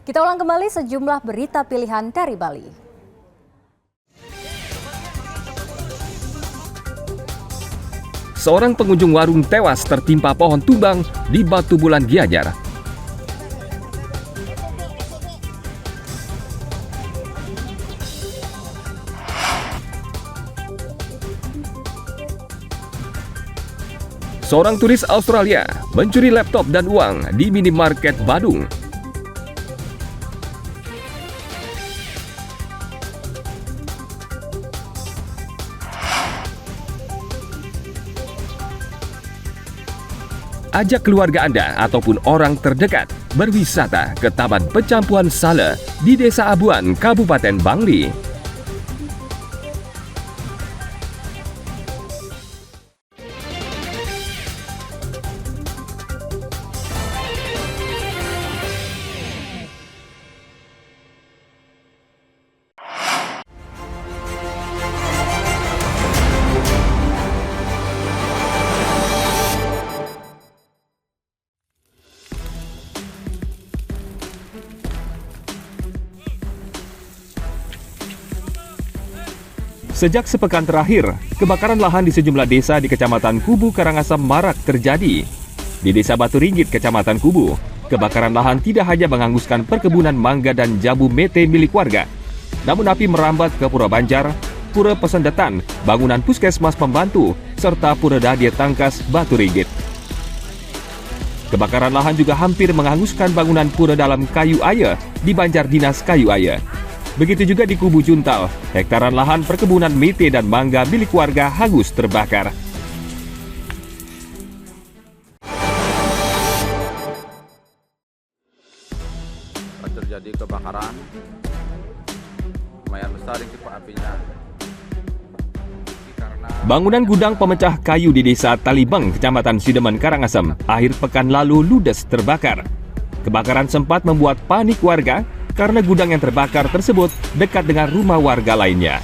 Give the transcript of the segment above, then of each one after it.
Kita ulang kembali sejumlah berita pilihan dari Bali. Seorang pengunjung warung tewas tertimpa pohon tumbang di Batu Bulan Gianyar. Seorang turis Australia mencuri laptop dan uang di minimarket Badung. Ajak keluarga Anda ataupun orang terdekat berwisata ke Taman Pecampuan Sale di Desa Abuan, Kabupaten Bangli. Sejak sepekan terakhir, kebakaran lahan di sejumlah desa di Kecamatan Kubu, Karangasem marak terjadi. Di Desa Batu Ringgit, Kecamatan Kubu, kebakaran lahan tidak hanya menghanguskan perkebunan mangga dan jambu mete milik warga, namun api merambat ke Pura Banjar, Pura Pesendetan, bangunan puskesmas pembantu, serta Pura Dadir Tangkas, Batu Ringgit. Kebakaran lahan juga hampir menghanguskan bangunan Pura Dalam Kayu Aya di Banjar Dinas Kayu Aya. Begitu juga di Kubu Juntal, hektaran lahan perkebunan mete dan mangga milik warga hangus terbakar. Terjadi kebakaran, lumayan besar ini apinya. Bangunan gudang pemecah kayu di Desa Talibeng, Kecamatan Sidemen, Karangasem, akhir pekan lalu ludes terbakar. Kebakaran sempat membuat panik warga karena gudang yang terbakar tersebut dekat dengan rumah warga lainnya.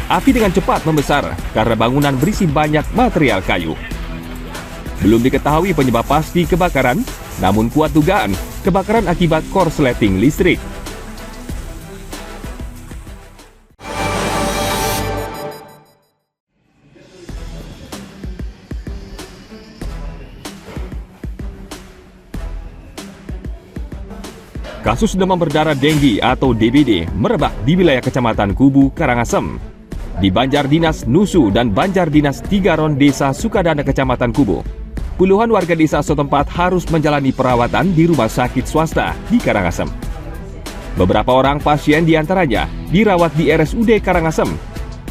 Api dengan cepat membesar karena bangunan berisi banyak material kayu. Belum diketahui penyebab pasti kebakaran, namun kuat dugaan kebakaran akibat korsleting listrik. Kasus demam berdarah denggi atau DBD merebak di wilayah Kecamatan Kubu, Karangasem. Di Banjar Dinas Nusu dan Banjar Dinas Tigaron, Desa Sukadana, Kecamatan Kubu, puluhan warga desa setempat harus menjalani perawatan di rumah sakit swasta di Karangasem. Beberapa orang pasien diantaranya dirawat di RSUD Karangasem.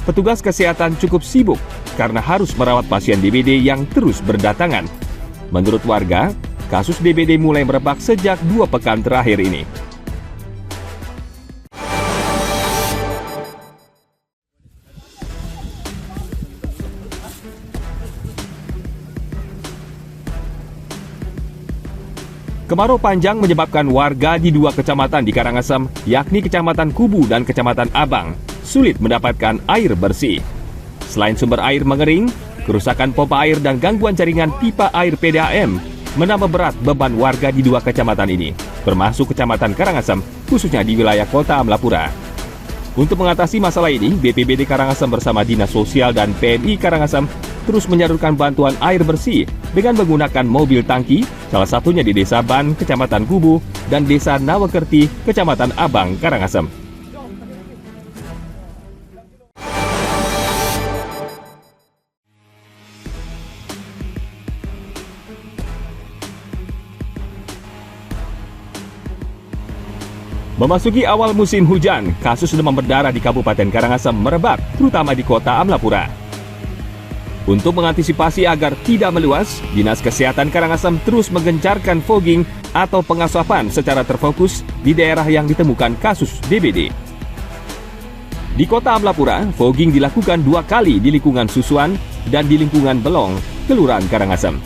Petugas kesehatan cukup sibuk karena harus merawat pasien DBD yang terus berdatangan. Menurut warga, kasus DBD mulai merebak sejak 2 pekan terakhir ini. Kemarau panjang menyebabkan warga di 2 kecamatan di Karangasem, yakni Kecamatan Kubu dan Kecamatan Abang, sulit mendapatkan air bersih. Selain sumber air mengering, kerusakan pompa air dan gangguan jaringan pipa air PDAM menambah berat beban warga di 2 kecamatan ini, termasuk Kecamatan Karangasem, khususnya di wilayah Kota Amlapura. Untuk mengatasi masalah ini, BPBD Karangasem bersama Dinas Sosial dan PMI Karangasem terus menyalurkan bantuan air bersih dengan menggunakan mobil tangki, salah satunya di Desa Ban, Kecamatan Kubu, dan Desa Nawakerti, Kecamatan Abang, Karangasem. Memasuki awal musim hujan, kasus demam berdarah di Kabupaten Karangasem merebak, terutama di Kota Amlapura. Untuk mengantisipasi agar tidak meluas, Dinas Kesehatan Karangasem terus menggencarkan fogging atau pengasapan secara terfokus di daerah yang ditemukan kasus DBD. Di Kota Amlapura, fogging dilakukan 2 kali di lingkungan Susuan dan di lingkungan Belong, Kelurahan Karangasem.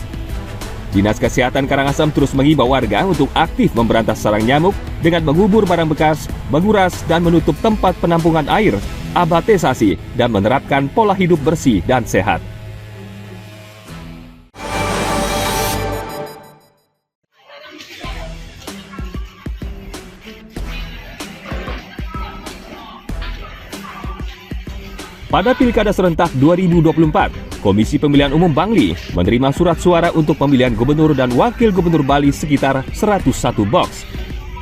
Dinas Kesehatan Karangasem terus mengimbau warga untuk aktif memberantas sarang nyamuk dengan mengubur barang bekas, menguras dan menutup tempat penampungan air, abatesasi, dan menerapkan pola hidup bersih dan sehat. Pada Pilkada Serentak 2024, Komisi Pemilihan Umum Bangli menerima surat suara untuk pemilihan gubernur dan wakil gubernur Bali sekitar 101 box.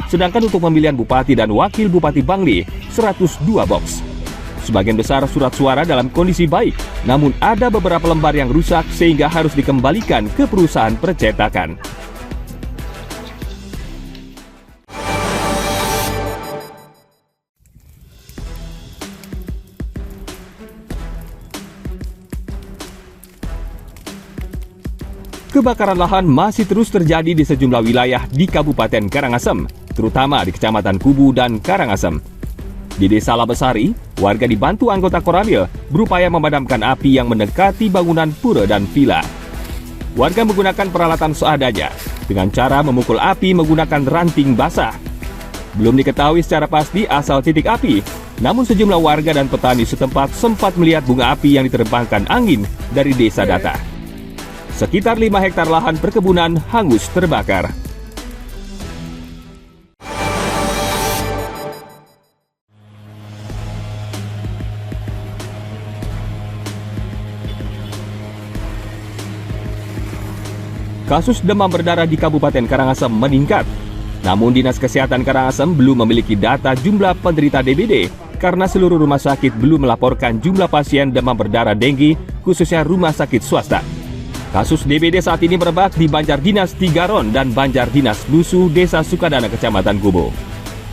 Sedangkan untuk pemilihan bupati dan wakil bupati Bangli, 102 box. Sebagian besar surat suara dalam kondisi baik, namun ada beberapa lembar yang rusak sehingga harus dikembalikan ke perusahaan percetakan. Kebakaran lahan masih terus terjadi di sejumlah wilayah di Kabupaten Karangasem, terutama di Kecamatan Kubu dan Karangasem. Di Desa Labesari, warga dibantu anggota Koramil berupaya memadamkan api yang mendekati bangunan pura dan villa. Warga menggunakan peralatan seadanya dengan cara memukul api menggunakan ranting basah. Belum diketahui secara pasti asal titik api, namun sejumlah warga dan petani setempat sempat melihat bunga api yang diterbangkan angin dari desa Data. Sekitar 5 hektar lahan perkebunan hangus terbakar. Kasus demam berdarah di Kabupaten Karangasem meningkat. Namun Dinas Kesehatan Karangasem belum memiliki data jumlah penderita DBD karena seluruh rumah sakit belum melaporkan jumlah pasien demam berdarah denggi, khususnya rumah sakit swasta. Kasus DBD saat ini merebak di Banjar Dinas Tigaron dan Banjar Dinas Dusu, Desa Sukadana, Kecamatan Kubu.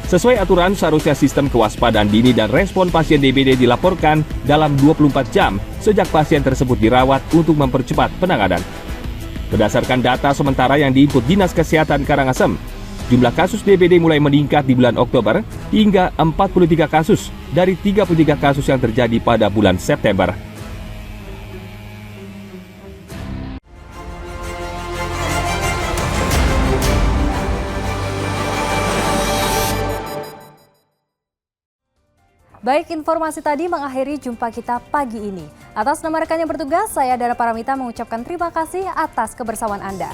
Sesuai aturan, seharusnya sistem kewaspadaan dini dan respon pasien DBD dilaporkan dalam 24 jam sejak pasien tersebut dirawat untuk mempercepat penanganan. Berdasarkan data sementara yang diinput Dinas Kesehatan Karangasem, jumlah kasus DBD mulai meningkat di bulan Oktober hingga 43 kasus dari 33 kasus yang terjadi pada bulan September. Baik, informasi tadi mengakhiri jumpa kita pagi ini. Atas nama rekan yang bertugas, saya Dara Paramita mengucapkan terima kasih atas kebersamaan Anda.